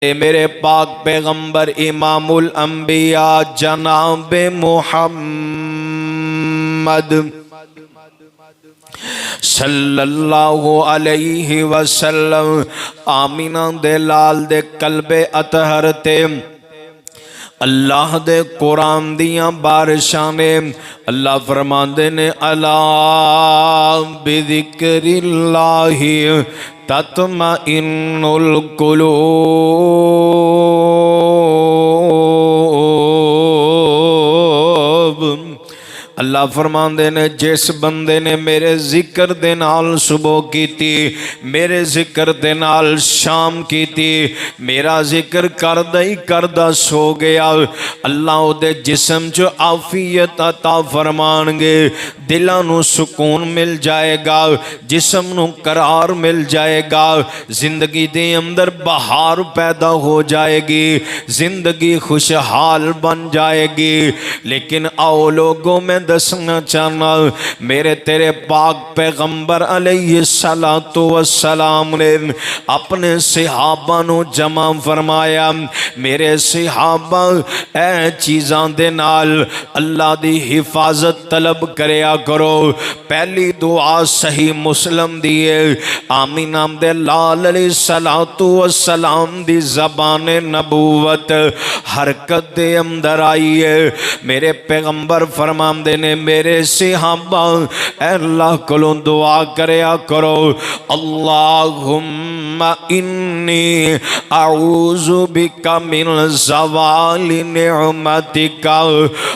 मेरे पाक पैगंबर इमामुल अंबिया जनाब मुहम्मद सल्लल्लाहु अलैहि वसल्लम आमीना दे लाल दे कल्बे अतहर ते अल्लाह दे कुरान दियां बारिशां ने अल्लाह फरमांदे ने अला बिज़िक्रिल्लाहि तत्मइन्नुल कुलूब। अल्लाह फरमांदे ने जिस बंदे ने मेरे जिक्र दे नाल सुबह कीती, मेरे जिक्र दे नाल शाम कीती, मेरा जिक्र करदा ही करदा सो गया, अल्लाह उहदे जिस्म च आफियत अता फरमाणगे, दिलां नूं सुकून मिल जाएगा, जिस्म नूं करार मिल जाएगा, जिंदगी दे अंदर बहार पैदा हो जाएगी, जिंदगी खुशहाल बन जाएगी। लेकिन आओ लोगों में दसना चाहना, मेरे तेरे पाक पैगंबर अलैहिस्सलातु वस्सलाम ने अपने सहाबा नू जमा फरमाया, मेरे सहाबा ए चीज़ां दे नाल अल्लाह दी हिफाजत तलब करया करो। पहली दुआ सही मुस्लिम दी है, आमीना दे लाल अलैहिस्सलातु वस्सलाम दी ज़बान नबूवत हरकत दे अंदर आई है। मेरे पैगंबर फरमांदे ने मेरे सहाबा अल्लाह कोलों दुआ करया करो, अल्लाहुम्मा इन्नी अऊज़ु बिका मिन ज़वालि निअमतिका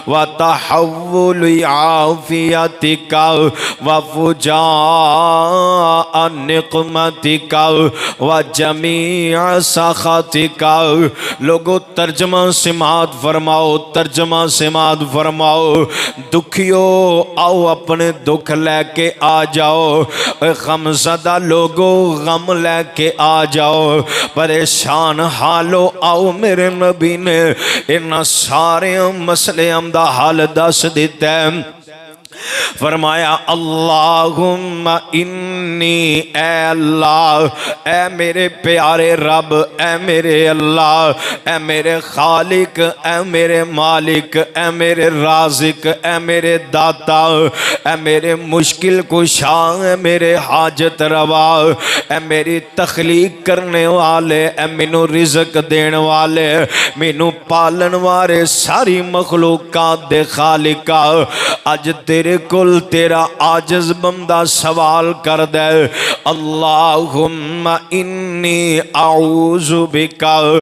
व तहव्वुलि आफियतिका व फुजाअ निक़मतिका व जमीअ सख़तिका। लोगो तर्जमा सिमात फरमाओ, तर्जमा सिमात फरमाओ। दुखियो आओ अपने दुख लैके आ जाओ, गमज़दा लोगो गम लैके आ जाओ, परेशान हालो आओ मेरे नबी ने इन सारे मसलियां दा हल दस दिता है। फरमाया अल्लाहुम्मा इन्नी ए अल्लाह, ए मेरे प्यारे रब, ए मेरे अल्लाह, ए मेरे खालिक, ए मेरे मालिक, ए मेरे राजिक, ए मेरे दाता, ए मेरे मुश्किल कुशा, ए मेरे हाजत रवा, ए मेरी तखलीक करने वाले, ए मैनू रिज़्क देने वाले, मैनू पालन वाले, सारी मखलूकात दे खालिका, अज तेरे कुल तेरा आजिज़ बंदा सवाल कर दे, अल्लाहुम्मा इन्नी अऊज़ु बिका